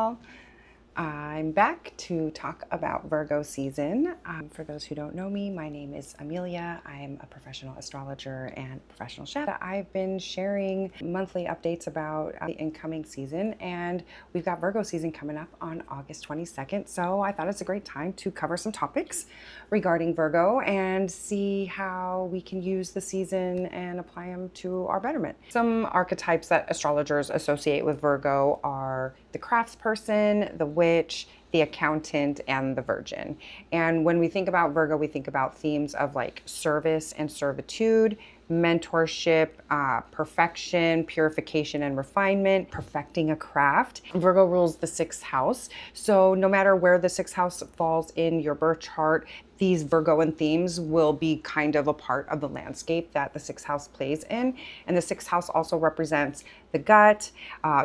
y'all. I'm back to talk about Virgo season. For those who don't know me, my name is Amelia. I'm a professional astrologer and professional chef. I've been sharing monthly updates about the incoming season, and we've got Virgo season coming up on August 22nd. So I thought it's a great time to cover some topics regarding Virgo and see how we can use the season and apply them to our betterment. Some archetypes that astrologers associate with Virgo are the craftsperson, the witch, the accountant, and the virgin. And when we think about Virgo, we think about themes of like service and servitude, mentorship, perfection, purification and refinement, perfecting a craft. Virgo rules the sixth house. So no matter where the sixth house falls in your birth chart, these Virgoan themes will be kind of a part of the landscape that the sixth house plays in. And the sixth house also represents the gut,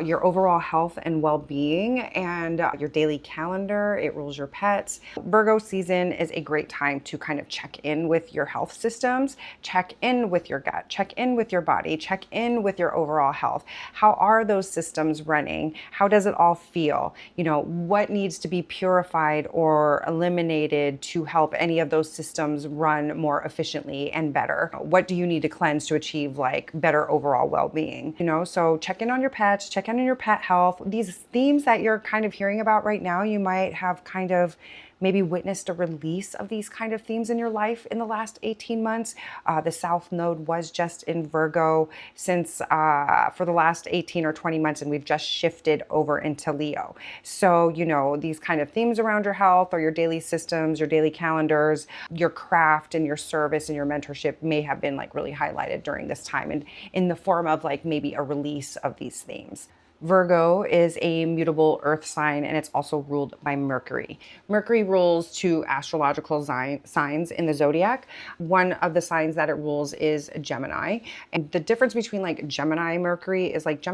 your overall health and well-being, and your daily calendar. It rules your pets. Virgo season is a great time to kind of check in with your health systems, check in with your gut, check in with your body, check in with your overall health. How are those systems running? How does it all feel? You know, what needs to be purified or eliminated to help any of those systems run more efficiently and better? What do you need to cleanse to achieve like better overall well-being? You know, so check in on your pets, check in on your pet health. These themes that you're kind of hearing about right now, you might have kind of maybe witnessed a release of these kind of themes in your life in the last 18 months. The South Node was just in Virgo since for the last 18 or 20 months, and we've just shifted over into Leo. So, you know, these kind of themes around your health or your daily systems, your daily calendars, your craft and your service and your mentorship may have been like really highlighted during this time and in the form of like maybe a release of these themes. Virgo is a mutable earth sign, and it's also ruled by Mercury. Mercury rules two astrological signs in the zodiac. One of the signs that it rules is Gemini. And the difference between like Gemini Mercury is like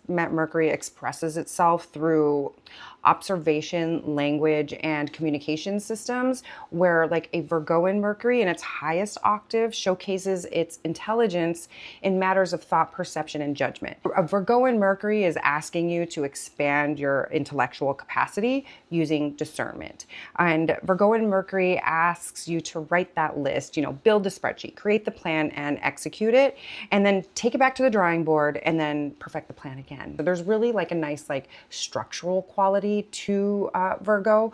Mercury expresses itself through observation, language, and communication systems, where like a Virgoan Mercury in its highest octave showcases its intelligence in matters of thought, perception, and judgment. A Virgoan Mercury is asking you to expand your intellectual capacity using discernment. And Virgoan Mercury asks you to write that list, you know, build the spreadsheet, create the plan and execute it, and then take it back to the drawing board and then perfect the plan again. So there's really like a nice like structural quality to Virgo,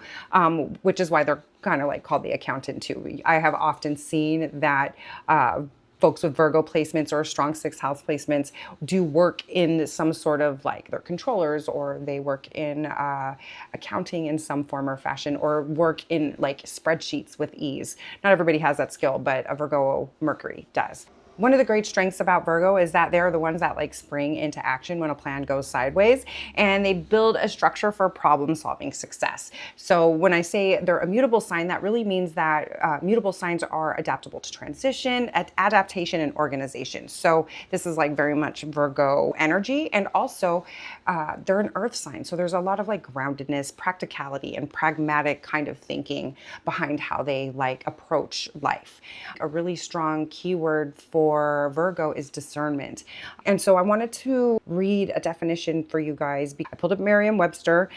which is why they're kind of like called the accountant too. I have often seen that folks with Virgo placements or strong sixth house placements do work in some sort of like they're controllers, or they work in accounting in some form or fashion, or work in like spreadsheets with ease. Not everybody has that skill, but a Virgo Mercury does. One of the great strengths about Virgo is that they're the ones that like spring into action when a plan goes sideways, and they build a structure for problem-solving success. So when I say they're a mutable sign, that really means that mutable signs are adaptable to transition, adaptation, and organization. So this is like very much Virgo energy, and also they're an earth sign. So there's a lot of like groundedness, practicality, and pragmatic kind of thinking behind how they like approach life. A really strong keyword for Virgo is discernment. And so I wanted to read a definition for you guys. I pulled up Merriam-Webster,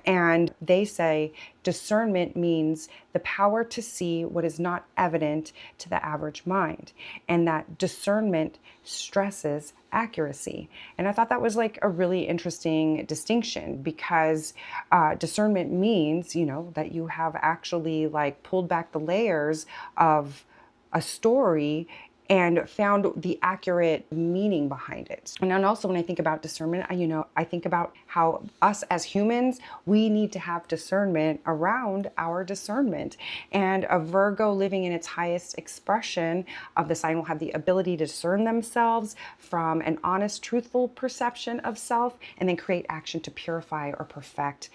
and they say discernment means the power to see what is not evident to the average mind, and that discernment stresses accuracy. And I thought that was like a really interesting distinction, because discernment means, you know, that you have actually like pulled back the layers of a story and found the accurate meaning behind it. And then also when I think about discernment, I think about how us as humans, we need to have discernment around our discernment. And a Virgo living in its highest expression of the sign will have the ability to discern themselves from an honest, truthful perception of self, and then create action to purify or perfect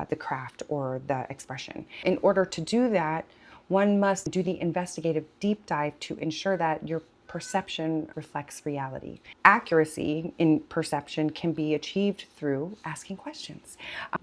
the craft or the expression. In order to do that, one must do the investigative deep dive to ensure that your perception reflects reality. Accuracy in perception can be achieved through asking questions.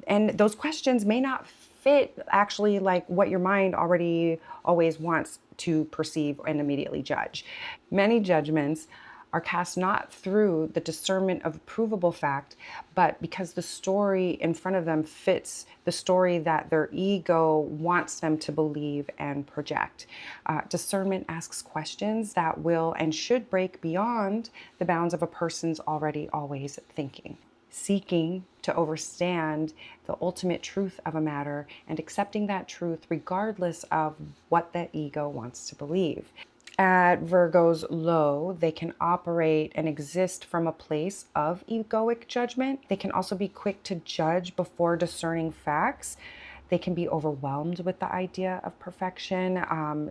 And those questions may not fit actually like what your mind already always wants to perceive and immediately judge. Many judgments are cast not through the discernment of provable fact, but because the story in front of them fits the story that their ego wants them to believe and project. Discernment asks questions that will and should break beyond the bounds of a person's already always thinking, seeking to understand the ultimate truth of a matter and accepting that truth regardless of what the ego wants to believe. At Virgo's low, they can operate and exist from a place of egoic judgment. They can also be quick to judge before discerning facts. They can be overwhelmed with the idea of perfection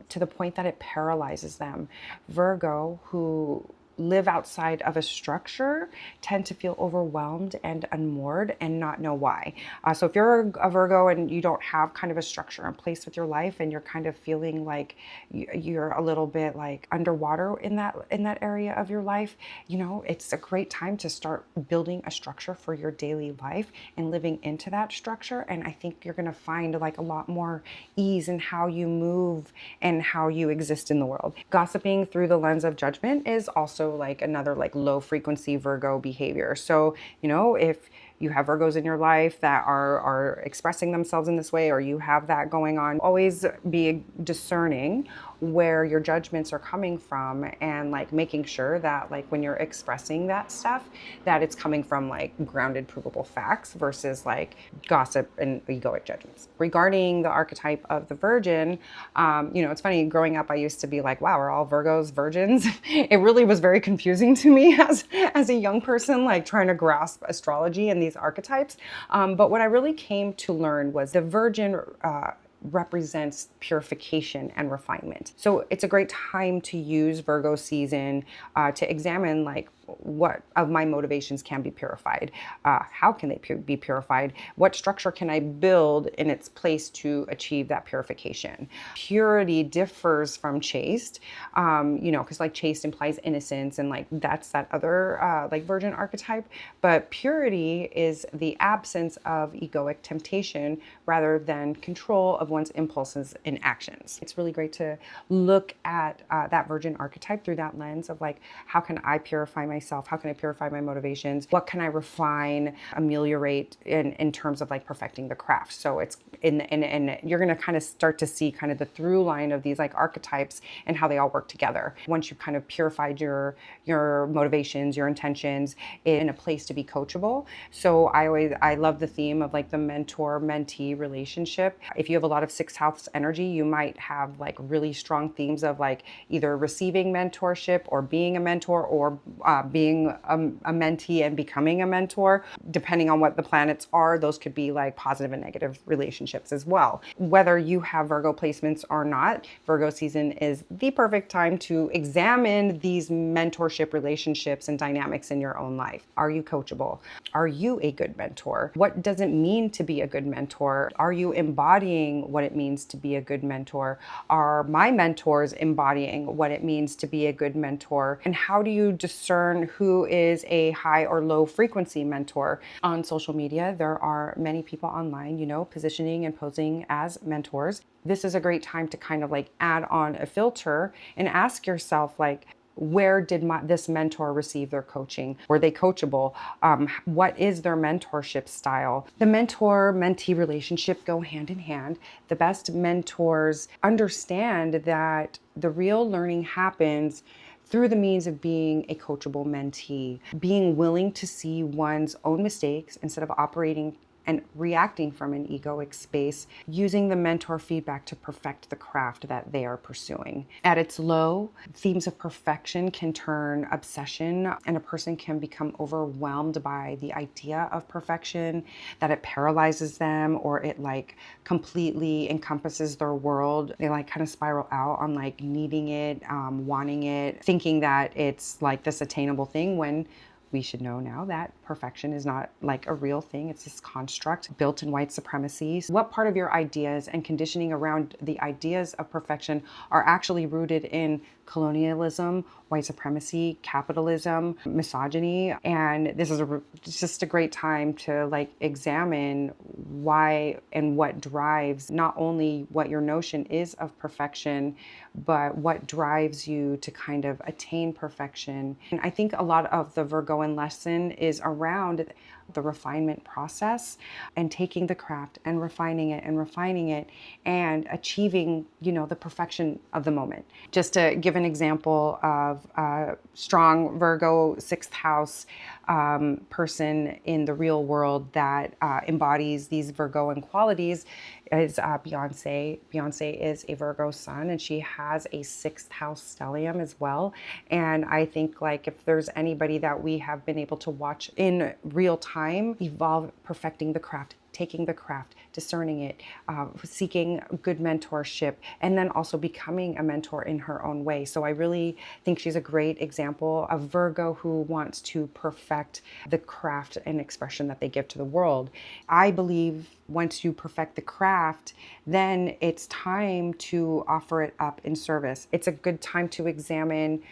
to the point that it paralyzes them. Virgo, who live outside of a structure, tend to feel overwhelmed and unmoored and not know why. So if you're a Virgo and you don't have kind of a structure in place with your life and you're kind of feeling like you're a little bit like underwater in that area of your life, it's a great time to start building a structure for your daily life and living into that structure. And I think you're going to find like a lot more ease in how you move and how you exist in the world. Gossiping through the lens of judgment is also like another like low frequency Virgo behavior. So, if you have Virgos in your life that are expressing themselves in this way, or you have that going on, always be discerning where your judgments are coming from and like making sure that like when you're expressing that stuff, that it's coming from like grounded, provable facts versus like gossip and egoic judgments. Regarding the archetype of the Virgin, it's funny, growing up, I used to be like, wow, are all Virgos virgins? It really was very confusing to me as a young person, like trying to grasp astrology and these archetypes. But what I really came to learn was the Virgin represents purification and refinement. So it's a great time to use Virgo season to examine like what of my motivations can be purified. How can they be purified? What structure can I build in its place to achieve that purification? Purity differs from chaste, because like chaste implies innocence and like that's that other like Virgin archetype. But purity is the absence of egoic temptation rather than control of one's impulses and actions. It's really great to look at that Virgin archetype through that lens of like, how can I purify myself? How can I purify my motivations? What can I refine, ameliorate in terms of like perfecting the craft? So it's and you're going to kind of start to see kind of the through line of these like archetypes and how they all work together. Once you've kind of purified your motivations, your intentions in a place to be coachable. So I love the theme of like the mentor-mentee relationship. If you have a lot of sixth house energy, you might have like really strong themes of like either receiving mentorship or being a mentor or being a mentee and becoming a mentor. Depending on what the planets are, those could be like positive and negative relationships as well. Whether you have Virgo placements or not, Virgo season is the perfect time to examine these mentorship relationships and dynamics in your own life. Are you coachable? Are you a good mentor? What does it mean to be a good mentor? Are you embodying what it means to be a good mentor? Are my mentors embodying what it means to be a good mentor? And how do you discern who is a high or low frequency mentor? On social media, there are many people online, positioning and posing as mentors. This is a great time to kind of like add on a filter and ask yourself like, where did this mentor receive their coaching? Were they coachable? What is their mentorship style? The mentor-mentee relationship go hand in hand. The best mentors understand that the real learning happens through the means of being a coachable mentee, being willing to see one's own mistakes instead of operating and reacting from an egoic space, using the mentor feedback to perfect the craft that they are pursuing. At its low, themes of perfection can turn obsession, and a person can become overwhelmed by the idea of perfection, that it paralyzes them or it like completely encompasses their world. They like kind of spiral out on like needing it, wanting it, thinking that it's like this attainable thing when we should know now that perfection is not like a real thing. It's this construct built in white supremacy. What part of your ideas and conditioning around the ideas of perfection are actually rooted in colonialism white supremacy, capitalism, misogyny. And this is it's just a great time to like examine why and what drives not only what your notion is of perfection, but what drives you to kind of attain perfection. And I think a lot of the Virgoan lesson is around the refinement process and taking the craft and refining it and achieving, the perfection of the moment. Just to give an example of a strong Virgo sixth house person in the real world that embodies these Virgoan qualities is Beyonce. Beyonce is a Virgo sun, and she has a sixth house stellium as well. And I think like if there's anybody that we have been able to watch in real time evolve, perfecting the craft, taking the craft, discerning it, seeking good mentorship, and then also becoming a mentor in her own way. So I really think she's a great example of Virgo who wants to perfect the craft and expression that they give to the world. I believe once you perfect the craft, then it's time to offer it up in service. It's a good time to examine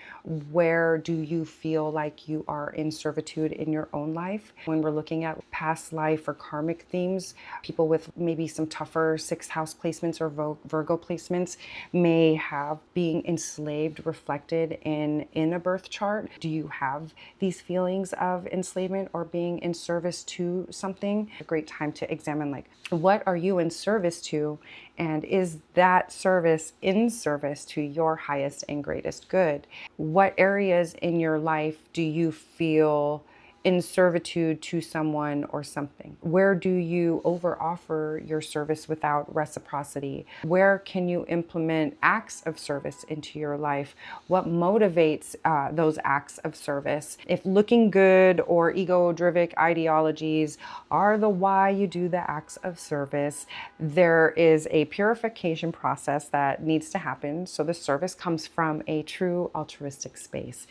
where do you feel like you are in servitude in your own life. When we're looking at past life or karmic themes, people with maybe some tougher sixth house placements or Virgo placements may have being enslaved reflected in a birth chart. Do you have these feelings of enslavement or being in service to something? A great time to examine like, what are you in service to? And is that service in service to your highest and greatest good? What areas in your life do you feel in servitude to someone or something? Where do you overoffer your service without reciprocity? Where can you implement acts of service into your life? What motivates those acts of service? If looking good or ego-driven ideologies are the why you do the acts of service, there is a purification process that needs to happen. So the service comes from a true altruistic space.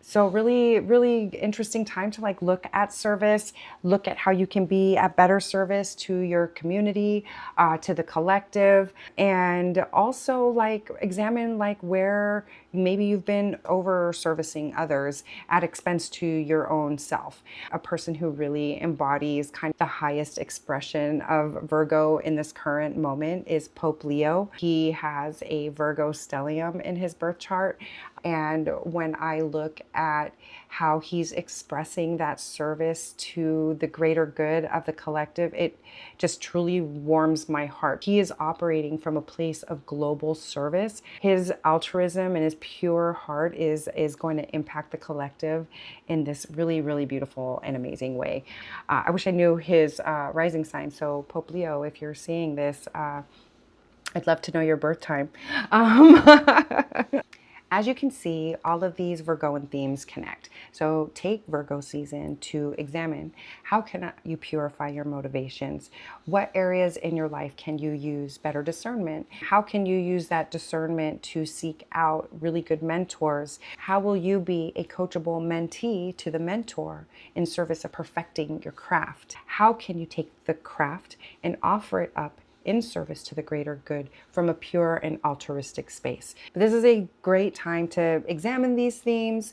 So really, really interesting time to like look at service, look at how you can be at better service to your community, to the collective, and also like examine like where maybe you've been over servicing others at expense to your own self. A person who really embodies kind of the highest expression of Virgo in this current moment is Pope Leo. He has a Virgo stellium in his birth chart. And when I look at how he's expressing that service to the greater good of the collective, it just truly warms my heart. He is operating from a place of global service. His altruism and his pure heart is going to impact the collective in this really, really beautiful and amazing way. I wish I knew his rising sign. So Pope Leo, if you're seeing this, I'd love to know your birth time. As you can see, all of these Virgoan themes connect. So take Virgo season to examine how can you purify your motivations? What areas in your life can you use better discernment? How can you use that discernment to seek out really good mentors? How will you be a coachable mentee to the mentor in service of perfecting your craft? How can you take the craft and offer it up in service to the greater good from a pure and altruistic space? But this is a great time to examine these themes,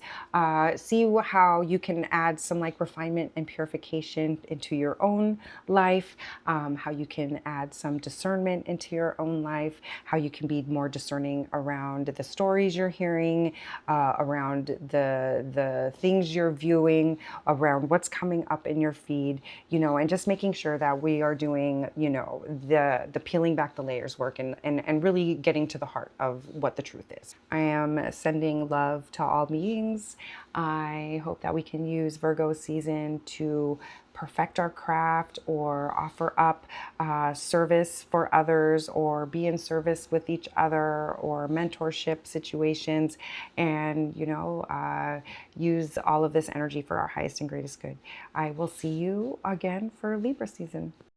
see how you can add some like refinement and purification into your own life, how you can add some discernment into your own life, how you can be more discerning around the stories you're hearing, around the things you're viewing, around what's coming up in your feed, and just making sure that we are doing, the peeling back the layers work and really getting to the heart of what the truth is. I am sending love to all beings. I hope that we can use Virgo season to perfect our craft or offer up service for others or be in service with each other or mentorship situations and, use all of this energy for our highest and greatest good. I will see you again for Libra season.